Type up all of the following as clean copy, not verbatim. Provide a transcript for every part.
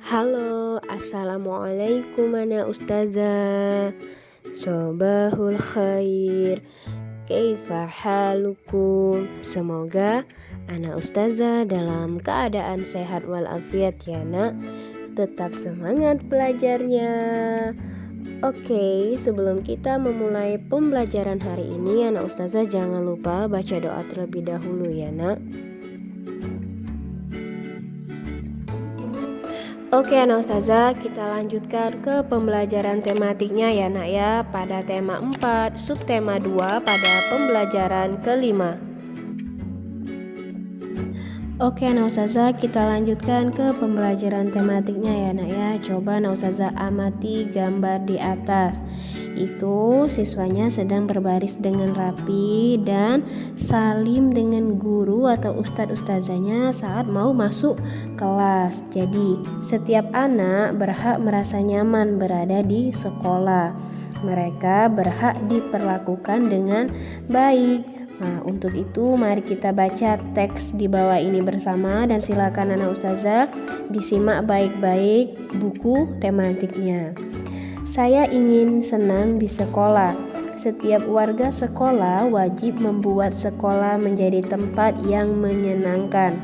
Halo, assalamualaikum ana ustazah. Sobahul khair. Kaifa halukum? Semoga ana ustazah dalam keadaan sehat walafiat ya nak. Tetap semangat belajarnya. Oke, sebelum kita memulai pembelajaran hari ini, anak ustazah jangan lupa baca doa terlebih dahulu ya nak. Oke anak ustazah, kita lanjutkan ke pembelajaran tematiknya ya nak ya. Pada tema 4, subtema 2 pada pembelajaran kelima. Oke anak ustazah, kita lanjutkan ke pembelajaran tematiknya ya nak ya. Coba anak ustazah amati gambar di atas. Itu siswanya sedang berbaris dengan rapi dan salim dengan guru atau ustadz-ustazahnya saat mau masuk kelas. Jadi setiap anak berhak merasa nyaman berada di sekolah. Mereka berhak diperlakukan dengan baik. Nah, untuk itu mari kita baca teks di bawah ini bersama dan silakan anak ustazah disimak baik-baik buku tematiknya. Saya ingin senang di sekolah. Setiap warga sekolah wajib membuat sekolah menjadi tempat yang menyenangkan.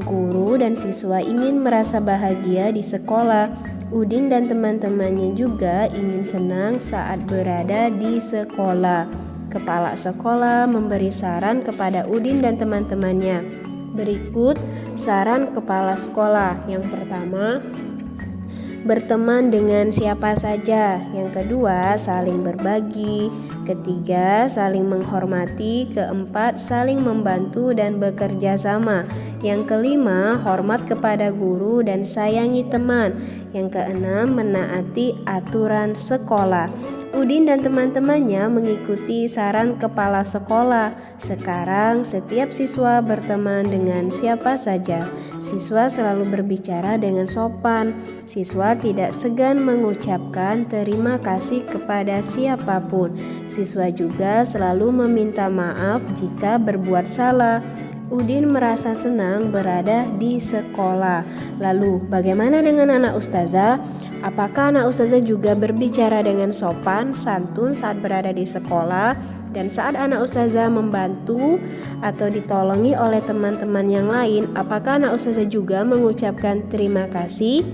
Guru dan siswa ingin merasa bahagia di sekolah. Udin dan teman-temannya juga ingin senang saat berada di sekolah. Kepala sekolah memberi saran kepada Udin dan teman-temannya. Berikut saran kepala sekolah. Yang pertama, berteman dengan siapa saja. Yang kedua, saling berbagi. Ketiga, saling menghormati. Keempat, saling membantu dan bekerja sama. Yang kelima, hormat kepada guru dan sayangi teman. Yang keenam, menaati aturan sekolah. Udin dan teman-temannya mengikuti saran kepala sekolah. Sekarang setiap siswa berteman dengan siapa saja. Siswa selalu berbicara dengan sopan. Siswa tidak segan mengucapkan terima kasih kepada siapapun. Siswa juga selalu meminta maaf jika berbuat salah. Udin merasa senang berada di sekolah. Lalu bagaimana dengan anak ustazah? Apakah anak ustazah juga berbicara dengan sopan, santun saat berada di sekolah? Dan saat anak ustazah membantu atau ditolongi oleh teman-teman yang lain, apakah anak ustazah juga mengucapkan terima kasih?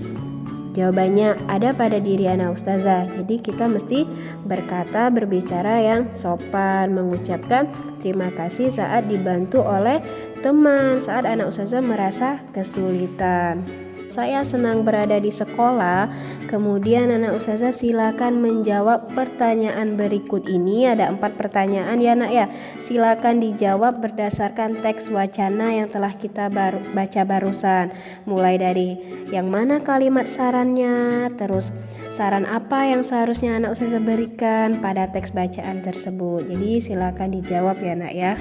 Jawabannya ada pada diri anak ustazah. Jadi kita mesti berbicara yang sopan, mengucapkan terima kasih saat dibantu oleh teman, saat anak ustazah merasa kesulitan. Saya senang berada di sekolah. Kemudian anak ustazah silakan menjawab pertanyaan berikut ini. Ada 4 pertanyaan ya nak ya. Silakan dijawab berdasarkan teks wacana yang telah kita baca barusan. Mulai dari yang mana kalimat sarannya, terus saran apa yang seharusnya anak ustazah berikan pada teks bacaan tersebut. Jadi silakan dijawab ya nak ya.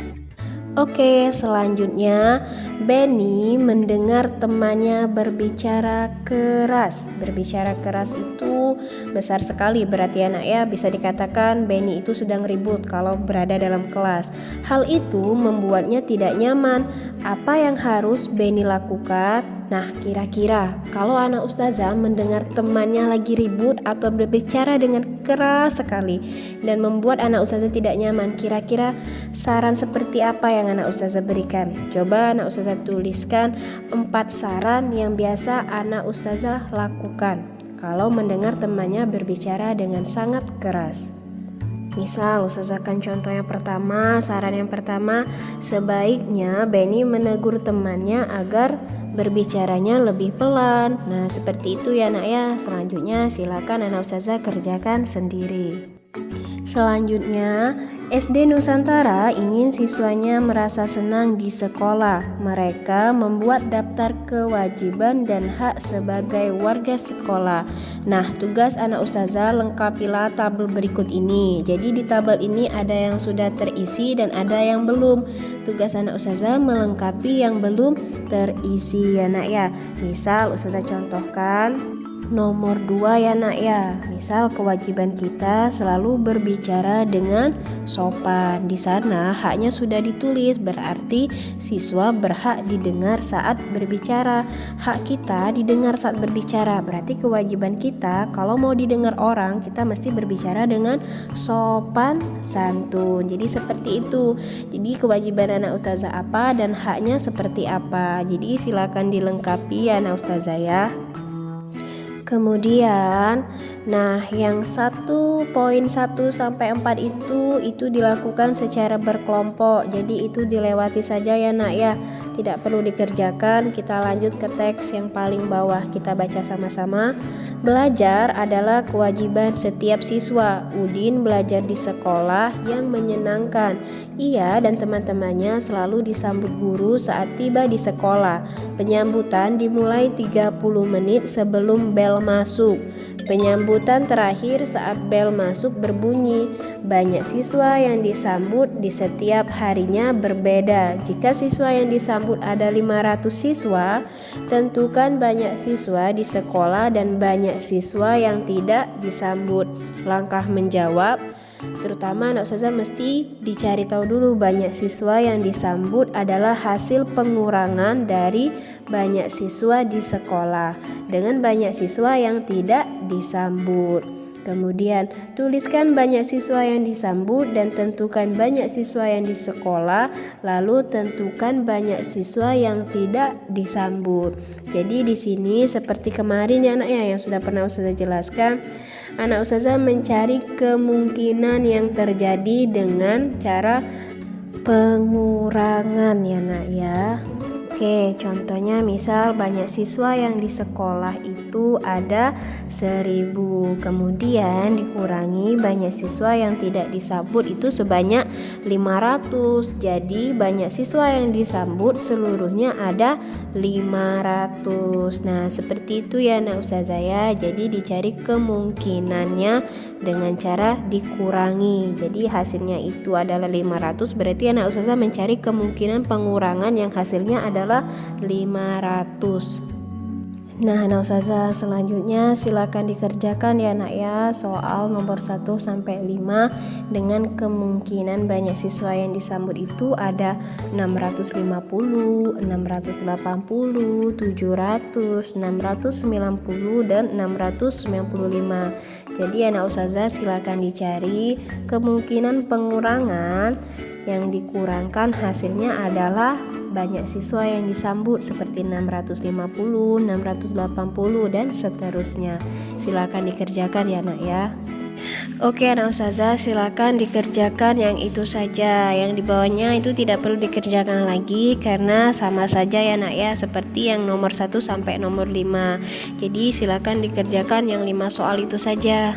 Oke, selanjutnya Benny mendengar temannya berbicara keras. Berbicara keras itu besar sekali berarti anak ya. Bisa dikatakan Benny itu sedang ribut kalau berada dalam kelas. Hal itu membuatnya tidak nyaman. Apa yang harus Benny lakukan? Nah, kira-kira kalau anak ustazah mendengar temannya lagi ribut atau berbicara dengan keras sekali dan membuat anak ustazah tidak nyaman, kira-kira saran seperti apa yang anak ustazah berikan? Coba anak ustazah tuliskan 4 saran yang biasa anak ustazah lakukan kalau mendengar temannya berbicara dengan sangat keras. Misal ustazah akan contoh yang pertama. Saran yang pertama, sebaiknya Benny menegur temannya agar berbicaranya lebih pelan. Nah seperti itu ya nak ya. Selanjutnya silakan anak ustazah kerjakan sendiri. Selanjutnya, SD Nusantara ingin siswanya merasa senang di sekolah. Mereka membuat daftar kewajiban dan hak sebagai warga sekolah. Nah, tugas anak ustazah lengkapilah tabel berikut ini. Jadi di tabel ini ada yang sudah terisi dan ada yang belum. Tugas anak ustazah melengkapi yang belum terisi ya nak ya. Misal ustazah contohkan, nomor 2 ya nak ya. Misal kewajiban kita selalu berbicara dengan sopan. Di sana haknya sudah ditulis, berarti siswa berhak didengar saat berbicara. Hak kita didengar saat berbicara, berarti kewajiban kita kalau mau didengar orang, kita mesti berbicara dengan sopan santun. Jadi seperti itu. Jadi kewajiban anak ustazah apa dan haknya seperti apa. Jadi silakan dilengkapi ya anak ustazah ya. Kemudian, nah yang 1.1 sampai 4 itu dilakukan secara berkelompok. Jadi itu dilewati saja ya nak ya. Tidak perlu dikerjakan. Kita lanjut ke teks yang paling bawah. Kita baca sama-sama. Belajar adalah kewajiban setiap siswa. Udin belajar di sekolah yang menyenangkan. Ia dan teman-temannya selalu disambut guru saat tiba di sekolah. Penyambutan dimulai 30 menit sebelum bel masuk. Penyambutan terakhir saat bel masuk berbunyi. Banyak siswa yang disambut di setiap harinya berbeda. Jika siswa yang disambut ada 500 siswa, tentukan banyak siswa di sekolah dan banyak siswa yang tidak disambut. Langkah menjawab, terutama anak ustazah mesti dicari tahu dulu banyak siswa yang disambut adalah hasil pengurangan dari banyak siswa di sekolah dengan banyak siswa yang tidak disambut. Kemudian tuliskan banyak siswa yang disambut dan tentukan banyak siswa yang di sekolah, lalu tentukan banyak siswa yang tidak disambut. Jadi di sini seperti kemarin ya anak ya yang sudah pernah ustazah jelaskan, anak ustazah mencari kemungkinan yang terjadi dengan cara pengurangan ya nak ya. Oke, contohnya misal banyak siswa yang di sekolah itu ada 1000, kemudian dikurangi banyak siswa yang tidak disambut itu sebanyak 500. Jadi banyak siswa yang disambut seluruhnya ada 500. Nah, seperti itu ya anak ustazah ya. Jadi dicari kemungkinannya dengan cara dikurangi. Jadi hasilnya itu adalah 500, berarti anak ustazah mencari kemungkinan pengurangan yang hasilnya adalah 500. Nah anak ustazah selanjutnya silakan dikerjakan ya nak ya soal nomor 1 sampai 5 dengan kemungkinan banyak siswa yang disambut itu ada 650, 680, 700, 690 dan 695. Jadi anak ustazah silakan dicari kemungkinan pengurangan yang dikurangkan hasilnya adalah banyak siswa yang disambut seperti 650, 680 dan seterusnya. Silakan dikerjakan ya nak ya. Oke anak ustazah silakan dikerjakan yang itu saja. Yang di bawahnya itu tidak perlu dikerjakan lagi karena sama saja ya nak ya seperti yang nomor 1 sampai nomor 5. Jadi silakan dikerjakan yang 5 soal itu saja.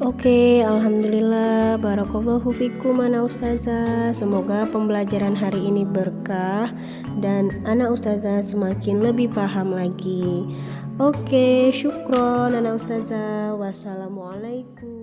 Oke, alhamdulillah, barakallahu fikum anak ustazah. Semoga pembelajaran hari ini berkah dan anak ustazah semakin lebih paham lagi. Oke, syukron anak ustazah. Wassalamualaikum.